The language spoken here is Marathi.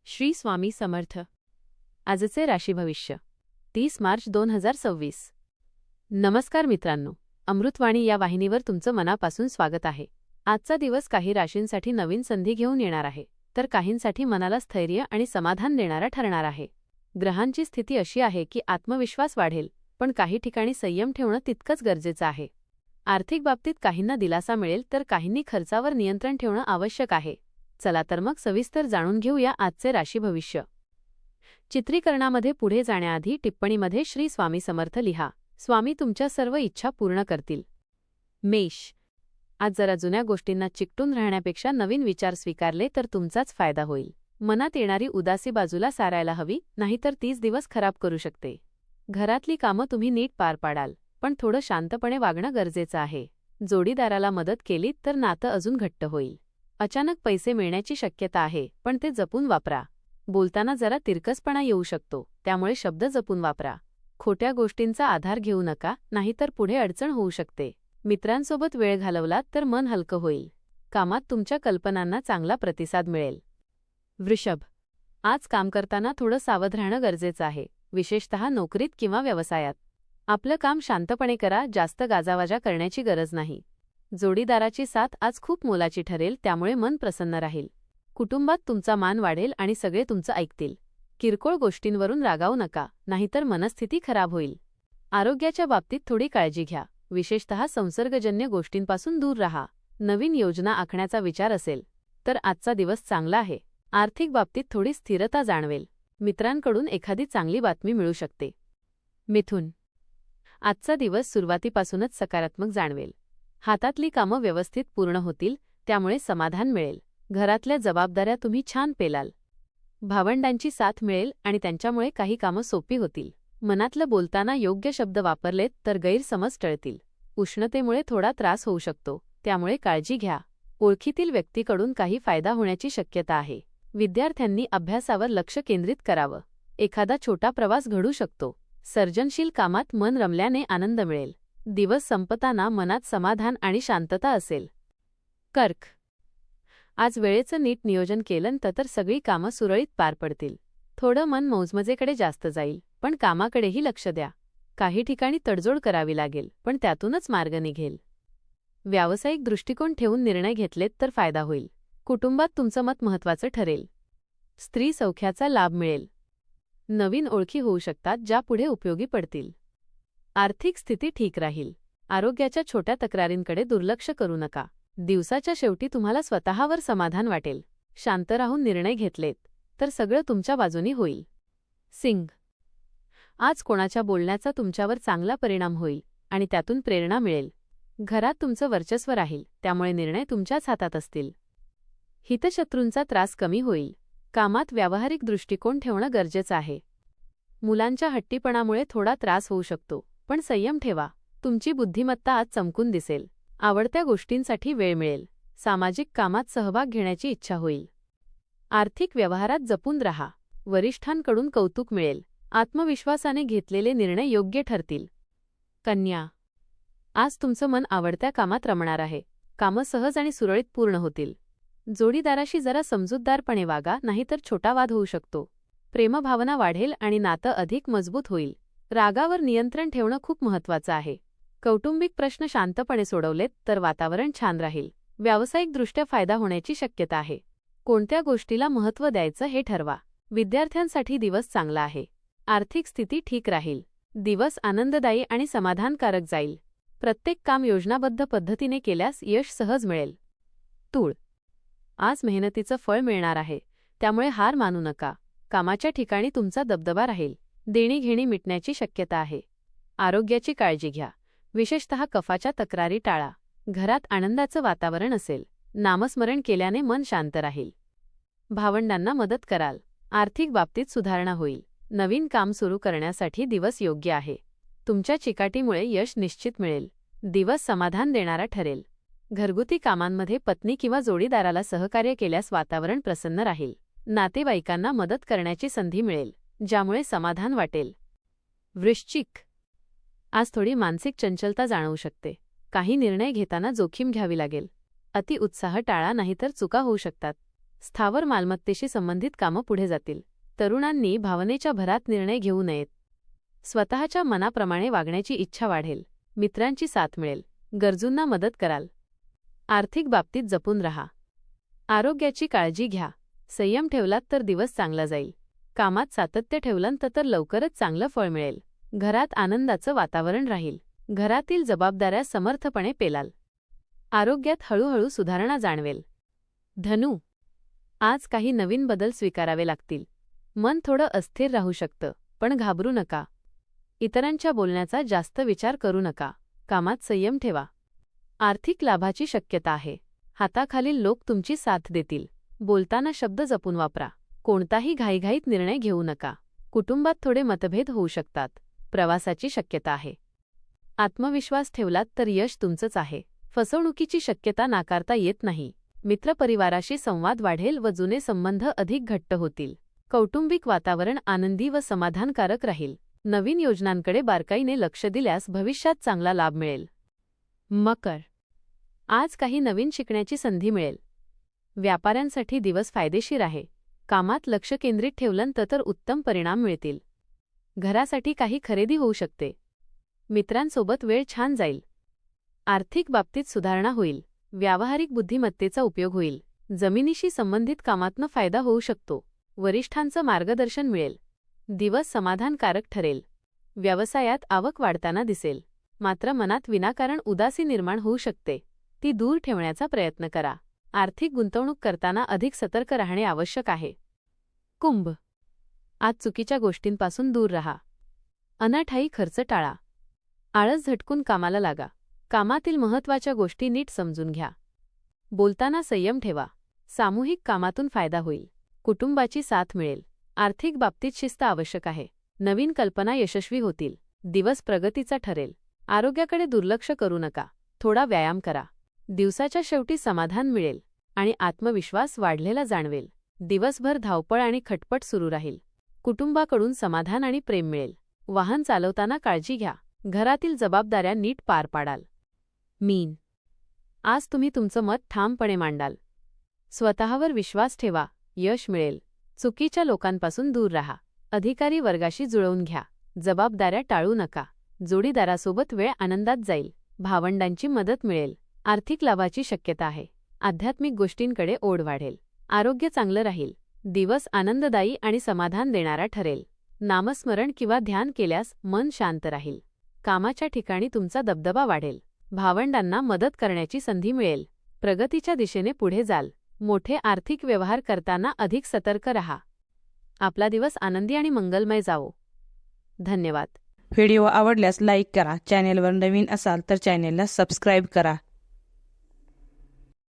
श्री स्वामी समर्थ. आजचे राशी भविष्य 30 मार्च 2026. नमस्कार मित्रांनो, अमृतवाणी या वाहिनीवर तुमचं मनापासून स्वागत आहे. आजचा दिवस काही राशींसाठी नवीन संधी घेऊन येणार आहे, तर काहींसाठी मनाला स्थैर्य आणि समाधान देणारा ठरणार आहे. ग्रहांची स्थिती अशी आहे की आत्मविश्वास वाढेल, पण काही ठिकाणी संयम ठेवणं तितकंच गरजेचं आहे. आर्थिक बाबतीत काहींना दिलासा मिळेल, तर काहींनी खर्चावर नियंत्रण ठेवणं आवश्यक आहे. चला तर मग सविस्तर जाणून घेऊया आजचे राशी भविष्य. चित्रीकरणामध्ये पुढे जाण्याआधी टिप्पणीमध्ये श्री स्वामी समर्थ लिहा. स्वामी तुमच्या सर्व इच्छा पूर्ण करतील. मेष. आज जरा जुन्या गोष्टींना चिकटून राहण्यापेक्षा नवीन विचार स्वीकारले तर तुमचाच फायदा होईल. मनात येणारी उदासी बाजूला सारायला हवी, नाहीतर 30 दिवस खराब करू शकते. घरातली कामं तुम्ही नीट पार पाडाल, पण थोडं शांतपणे वागणं गरजेचं आहे. जोडीदाराला मदत केलीत तर नातं अजून घट्ट होईल. अचानक पैसे मिळण्याची शक्यता आहे, पण ते जपून वापरा. बोलताना जरा तिरकसपणा येऊ शकतो, त्यामुळे शब्द जपून वापरा. खोट्या गोष्टींचा आधार घेऊ नका, नाहीतर पुढे अडचण होऊ शकते. मित्रांसोबत वेळ घालवलात तर मन हलकं होईल. कामात तुमच्या कल्पनांना चांगला प्रतिसाद मिळेल. वृषभ. आज काम करताना थोडं सावध राहणं गरजेचं आहे, विशेषतः नोकरीत किंवा व्यवसायात. आपलं काम शांतपणे करा, जास्त गाजावाजा करण्याची गरज नाही. जोडीदाराची साथ आज खूप मोलाची ठरेल, त्यामुळे मन प्रसन्न राहील. कुटुंबात तुमचा मान वाढेल आणि सगळे तुमचं ऐकतील. किरकोळ गोष्टींवरून रागावू नका, नाहीतर मनस्थिती खराब होईल. आरोग्याच्या बाबतीत थोडी काळजी घ्या, विशेषतः संसर्गजन्य गोष्टींपासून दूर राहा. नवीन योजना आखण्याचा विचार असेल तर आजचा दिवस चांगला आहे. आर्थिक बाबतीत थोडी स्थिरता जाणवेल. मित्रांकडून एखादी चांगली बातमी मिळू शकते. मिथुन. आजचा दिवस सुरुवातीपासूनच सकारात्मक जाणवेल. हातातली कामं व्यवस्थित पूर्ण होतील, त्यामुळे समाधान मिळेल. घरातल्या जबाबदाऱ्या तुम्ही छान पेलाल. भावंडांची साथ मिळेल आणि त्यांच्यामुळे काही कामं सोपी होतील. मनातलं बोलताना योग्य शब्द वापरलेत तर गैरसमज टळतील. उष्णतेमुळे थोडा त्रास होऊ शकतो, त्यामुळे काळजी घ्या. ओळखीतील व्यक्तीकडून काही फायदा होण्याची शक्यता आहे. विद्यार्थ्यांनी अभ्यासावर लक्ष केंद्रित करावं. एखादा छोटा प्रवास घडू शकतो. सर्जनशील कामात मन रमल्याने आनंद मिळेल. दिवस संपताना मनात समाधान आणि शांतता असेल. कर्क. आज वेळेचं नीट नियोजन केलं तर सगळी कामं सुरळीत पार पडतील. थोडं मन मौजमजेकडे जास्त जाईल, पण कामाकडेही लक्ष द्या. काही ठिकाणी तडजोड करावी लागेल, पण त्यातूनच मार्ग निघेल. व्यावसायिक दृष्टिकोन ठेवून निर्णय घेतलेत तर फायदा होईल. कुटुंबात तुमचं मत महत्त्वाचं ठरेल. स्त्री सौख्याचा लाभ मिळेल. नवीन ओळखी होऊ शकतात, ज्या पुढे उपयोगी पडतील. आर्थिक स्थिती ठीक राहील. आरोग्याच्या छोट्या तक्रारींकडे दुर्लक्ष करू नका. दिवसाच्या शेवटी तुम्हाला स्वतःवर समाधान वाटेल. शांत राहून निर्णय घेतलेत तर सगळं तुमच्या बाजूनी होईल. सिंह. आज कोणाच्या बोलण्याचा तुमच्यावर चांगला परिणाम होईल आणि त्यातून प्रेरणा मिळेल. घरात तुमचं वर्चस्व राहील, त्यामुळे निर्णय तुमच्याच हातात असतील. हितशत्रूंचा त्रास कमी होईल. कामात व्यावहारिक दृष्टिकोन ठेवणं गरजेचं आहे. मुलांच्या हट्टीपणामुळे थोडा त्रास होऊ शकतो, पण संयम ठेवा. तुमची बुद्धिमत्ता आज चमकून दिसेल. आवडत्या गोष्टींसाठी वेळ मिळेल. सामाजिक कामात सहभाग घेण्याची इच्छा होईल. आर्थिक व्यवहारात जपून राहा. वरिष्ठांकडून कौतुक मिळेल. आत्मविश्वासाने घेतलेले निर्णय योग्य ठरतील. कन्या. आज तुमचं मन आवडत्या कामात रमणार आहे. कामं सहज आणि सुरळीत पूर्ण होतील. जोडीदाराशी जरा समजूतदारपणे वागा, नाहीतर छोटा वाद होऊ शकतो. प्रेमभावना वाढेल आणि नातं अधिक मजबूत होईल. रागावर नियंत्रण ठेवणं खूप महत्त्वाचं आहे. कौटुंबिक प्रश्न शांतपणे सोडवलेत तर वातावरण छान राहील. व्यावसायिकदृष्ट्या फायदा होण्याची शक्यता आहे. कोणत्या गोष्टीला महत्त्व द्यायचं हे ठरवा. विद्यार्थ्यांसाठी दिवस चांगला आहे. आर्थिक स्थिती ठीक राहील. दिवस आनंददायी आणि समाधानकारक जाईल. प्रत्येक काम योजनाबद्ध पद्धतीने केल्यास यश सहज मिळेल. तूळ. आज मेहनतीचं फळ मिळणार आहे, त्यामुळे हार मानू नका. कामाच्या ठिकाणी तुमचा दबदबा राहील. देणीघेणी मिटण्याची शक्यता आहे. आरोग्याची काळजी घ्या, विशेषतः कफाच्या तक्रारी टाळा. घरात आनंदाचं वातावरण असेल. नामस्मरण केल्याने मन शांत राहील. भावंडांना मदत कराल. आर्थिक बाबतीत सुधारणा होईल. नवीन काम सुरू करण्यासाठी दिवस योग्य आहे. तुमच्या चिकाटीमुळे यश निश्चित मिळेल. दिवस समाधान देणारा ठरेल. घरगुती कामांमध्ये पत्नी किंवा जोडीदाराला सहकार्य केल्यास वातावरण प्रसन्न राहील. नातेवाईकांना मदत करण्याची संधी मिळेल, ज्यामुळे समाधान वाटेल. वृश्चिक. आज थोडी मानसिक चंचलता जाणवू शकते. काही निर्णय घेताना जोखीम घ्यावी लागेल. अति उत्साह टाळा, नाहीतर चुका होऊ शकतात. स्थावर मालमत्तेशी संबंधित कामं पुढे जातील. तरुणांनी भावनेच्या भरात निर्णय घेऊ नयेत. स्वतःच्या मनाप्रमाणे वागण्याची इच्छा वाढेल. मित्रांची साथ मिळेल. गरजूंना मदत कराल. आर्थिक बाबतीत जपून राहा. आरोग्याची काळजी घ्या. संयम ठेवलात तर दिवस चांगला जाईल. कामात सातत्य ठेवलं तर लवकरच चांगलं फळ मिळेल. घरात आनंदाचं वातावरण राहील. घरातील जबाबदाऱ्या समर्थपणे पेलाल. आरोग्यात हळूहळू सुधारणा जाणवेल. धनु, आज काही नवीन बदल स्वीकारावे लागतील. मन थोडं अस्थिर राहू शकतं, पण घाबरू नका. इतरांच्या बोलण्याचा जास्त विचार करू नका. कामात संयम ठेवा. आर्थिक लाभाची शक्यता आहे. हाताखालील लोक तुमची साथ देतील. बोलताना शब्द जपून वापरा. कोणताही घाईघाईत निर्णय घेऊ नका. कुटुंबात थोडे मतभेद होऊ शकतात. प्रवासाची शक्यता आहे. आत्मविश्वास ठेवलात तर यश तुमचंच आहे. फसवणुकीची शक्यता नाकारता येत नाही. मित्रपरिवाराशी संवाद वाढेल व जुने संबंध अधिक घट्ट होतील. कौटुंबिक वातावरण आनंदी व समाधानकारक राहील. नवीन योजनांकडे बारकाईने लक्ष दिल्यास भविष्यात चांगला लाभ मिळेल. मकर, आज काही नवीन शिकण्याची संधी मिळेल. व्यापाऱ्यांसाठी दिवस फायदेशीर आहे. कामात लक्ष केंद्रित ठेवलं तर उत्तम परिणाम मिळतील. घरासाठी काही खरेदी होऊ शकते. मित्रांसोबत वेळ छान जाईल. आर्थिक बाबतीत सुधारणा होईल. व्यावहारिक बुद्धिमत्तेचा उपयोग होईल. जमिनीशी संबंधित कामातनं फायदा होऊ शकतो. वरिष्ठांचं मार्गदर्शन मिळेल. दिवस समाधानकारक ठरेल. व्यवसायात आवक वाढताना दिसेल. मात्र मनात विनाकारण उदासी निर्माण होऊ शकते. ती दूर ठेवण्याचा प्रयत्न करा. आर्थिक गुंतवणूक करताना अधिक सतर्क राहणे आवश्यक आहे. कुंभ, आज चुकीच्या गोष्टींपासून दूर राहा. अनाठायी खर्च टाळा. आळस झटकून कामाला लागा. कामातील महत्त्वाच्या गोष्टी नीट समजून घ्या. बोलताना संयम ठेवा. सामूहिक कामातून फायदा होईल. कुटुंबाची साथ मिळेल. आर्थिक बाबतीत शिस्त आवश्यक आहे. नवीन कल्पना यशस्वी होतील. दिवस प्रगतीचा ठरेल. आरोग्याकडे दुर्लक्ष करू नका. थोडा व्यायाम करा. दिवसाच्या शेवटी समाधान मिळेल आणि आत्मविश्वास वाढलेला जाणवेल. दिवसभर धावपळ आणि खटपट सुरू राहील. कुटुंबाकडून समाधान आणि प्रेम मिळेल. वाहन चालवताना काळजी घ्या. घरातील जबाबदाऱ्या नीट पार पाडाल. मीन, आज तुम्ही तुमचं मत ठामपणे मांडाल. स्वतःवर विश्वास ठेवा. यश मिळेल. चुकीच्या लोकांपासून दूर राहा. अधिकारी वर्गाशी जुळवून घ्या. जबाबदाऱ्या टाळू नका. जोडीदारासोबत वेळ आनंदात जाईल. भावंडांची मदत मिळेल. आर्थिक लाभाची शक्यता आहे. आध्यात्मिक गोष्टींकडे ओढ वाढेल. आरोग्य चांगलं राहील. दिवस आनंददायी आणि समाधान देणारा ठरेल. नामस्मरण किंवा ध्यान केल्यास मन शांत राहील. कामाच्या ठिकाणी तुमचा दबदबा वाढेल. भावंडांना मदत करण्याची संधी मिळेल. प्रगतीच्या दिशेने पुढे जाल. मोठे आर्थिक व्यवहार करताना अधिक सतर्क रहा. आपला दिवस आनंदी आणि मंगलमय जावो. धन्यवाद. व्हिडिओ आवडल्यास लाईक करा. चॅनेलवर नवीन असाल तर चॅनेलला सबस्क्राईब करा.